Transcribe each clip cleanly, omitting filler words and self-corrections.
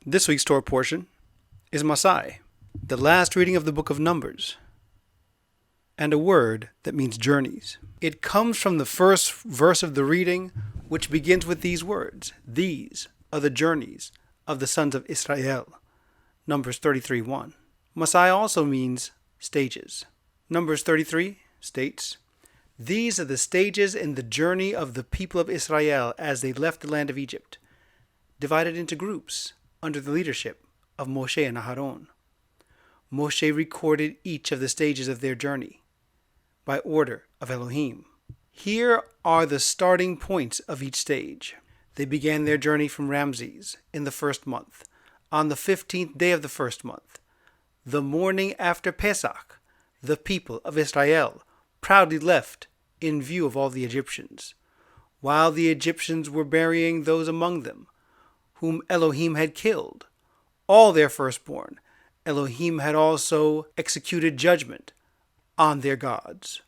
This week's Torah portion is Massi, the last reading of the book of Numbers, and a word that means journeys. It comes from the first verse of the reading, which begins with these words: "These are the journeys of the sons of Israel." Numbers 33:1. Massi also means stages. Numbers 33 states, "These are the stages in the journey of the people of Israel as they left the land of Egypt, divided into groups under the leadership of Moshe and Aharon." Moshe recorded each of the stages of their journey by order of Elohim. Here are the starting points of each stage. They began their journey from Ramses in the first month, on the 15th day of the first month, the morning after Pesach. The people of Israel proudly left in view of all the Egyptians, while the Egyptians were burying those among them whom Elohim had killed, all their firstborn. Elohim had also executed judgment on their gods.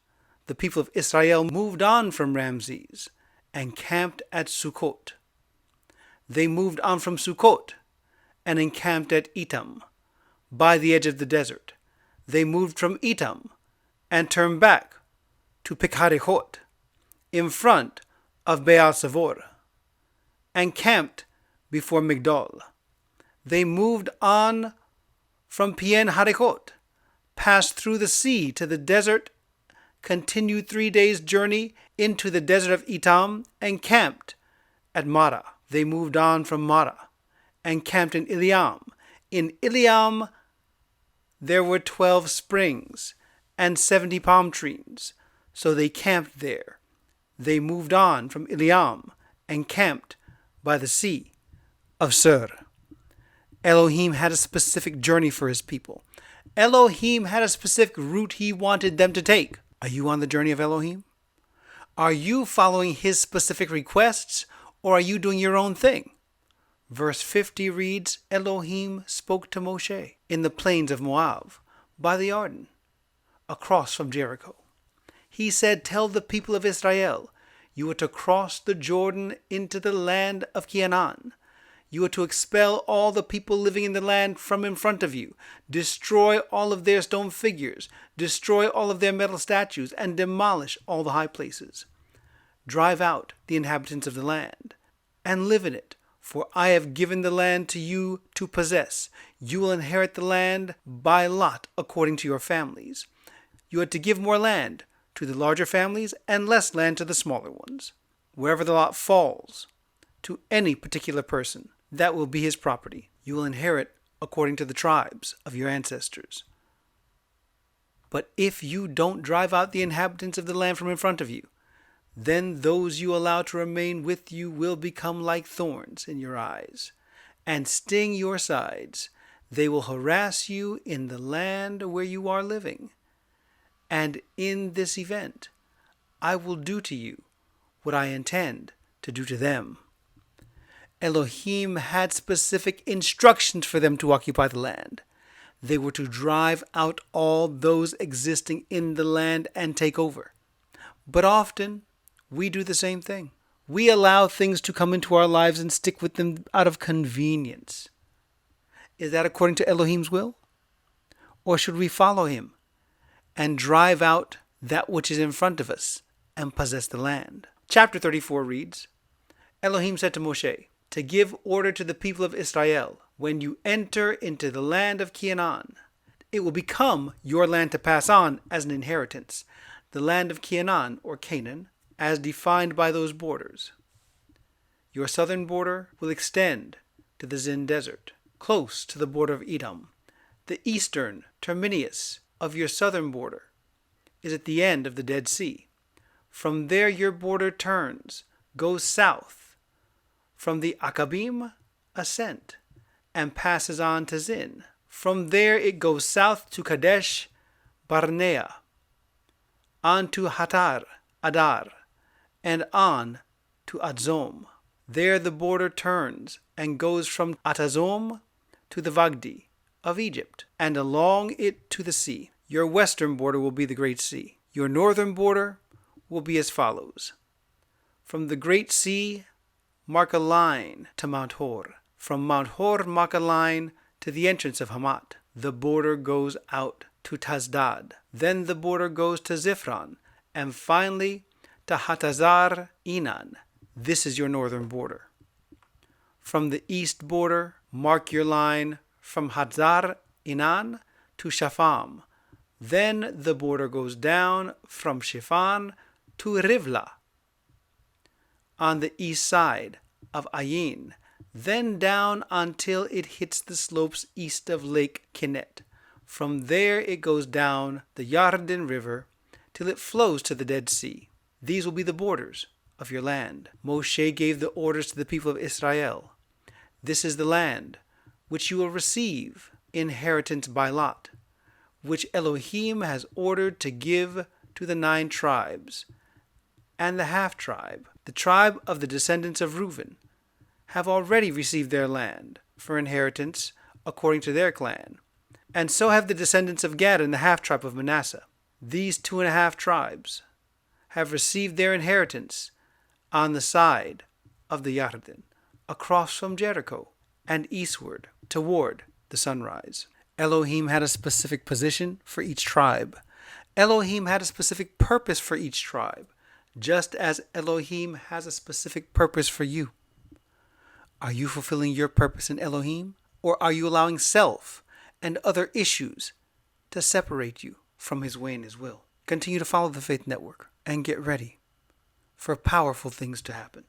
The people of Israel moved on from Ramses and camped at Sukkot. They moved on from Sukkot and encamped at Etam, by the edge of the desert. They moved from Etam and turned back to Pikharechot, in front of Baal Savor, and camped before Migdol. They moved on from Pien Harechot, passed through the sea to the desert, continued 3 days' journey into the desert of Etam, and camped at Marah. They moved on from Marah and camped in Eliam. In Eliam there were 12 springs and 70 palm trees, so they camped there. They moved on from Eliam and camped by the sea of Sur. Elohim had a specific journey for his people. Elohim had a specific route he wanted them to take. Are you on the journey of Elohim? Are you following his specific requests, or are you doing your own thing? Verse 50 reads, "Elohim spoke to Moshe in the plains of Moab, by the Jordan, across from Jericho. He said, 'Tell the people of Israel, you are to cross the Jordan into the land of Canaan. You are to expel all the people living in the land from in front of you, destroy all of their stone figures, destroy all of their metal statues, and demolish all the high places. Drive out the inhabitants of the land, and live in it, for I have given the land to you to possess. You will inherit the land by lot according to your families. You are to give more land to the larger families and less land to the smaller ones. Wherever the lot falls to any particular person, that will be his property. You will inherit according to the tribes of your ancestors. But if you don't drive out the inhabitants of the land from in front of you, then those you allow to remain with you will become like thorns in your eyes and sting your sides. They will harass you in the land where you are living. And in this event, I will do to you what I intend to do to them." Elohim had specific instructions for them to occupy the land. They were to drive out all those existing in the land and take over. But often, we do the same thing. We allow things to come into our lives and stick with them out of convenience. Is that according to Elohim's will? Or should we follow him and drive out that which is in front of us and possess the land? Chapter 34 reads, "Elohim said to Moshe, to give order to the people of Israel, when you enter into the land of Canaan, it will become your land to pass on as an inheritance, the land of Canaan, or Canaan, as defined by those borders. Your southern border will extend to the Zin Desert, close to the border of Edom. The eastern terminus of your southern border is at the end of the Dead Sea. From there your border turns, goes south from the Akabim ascent, and passes on to Zin. From there it goes south to Kadesh Barnea, on to Hatar Adar, and on to Adzom. There the border turns and goes from Atazom to the Vagdi of Egypt, and along it to the sea. Your western border will be the Great Sea. Your northern border will be as follows. From the Great Sea, mark a line to Mount Hor. from Mount Hor Makaline to the entrance of Hamat. The border goes out to Tazdad. Then the border goes to Zifron, and finally to Hatazar Enan. This is your northern border. From the east border, mark your line from Hazar Enan to Shafam. Then the border goes down from Shifan to Rivlah on the east side of Ayin, then down until it hits the slopes east of Lake Kinnet. From there it goes down the Yarden River till it flows to the Dead Sea. These will be the borders of your land. Moshe gave the orders to the people of Israel. This is the land which you will receive inheritance by lot, which Elohim has ordered to give to the 9 tribes, and the half-tribe, the tribe of the descendants of Reuben, have already received their land for inheritance according to their clan, and so have the descendants of Gad and the half-tribe of Manasseh. These 2.5 tribes have received their inheritance on the side of the Yarden, across from Jericho and eastward toward the sunrise. Elohim had a specific position for each tribe. Elohim had a specific purpose for each tribe, just as Elohim has a specific purpose for you. Are you fulfilling your purpose in Elohim, or are you allowing self and other issues to separate you from His way and His will? Continue to follow the Faith Network and get ready for powerful things to happen.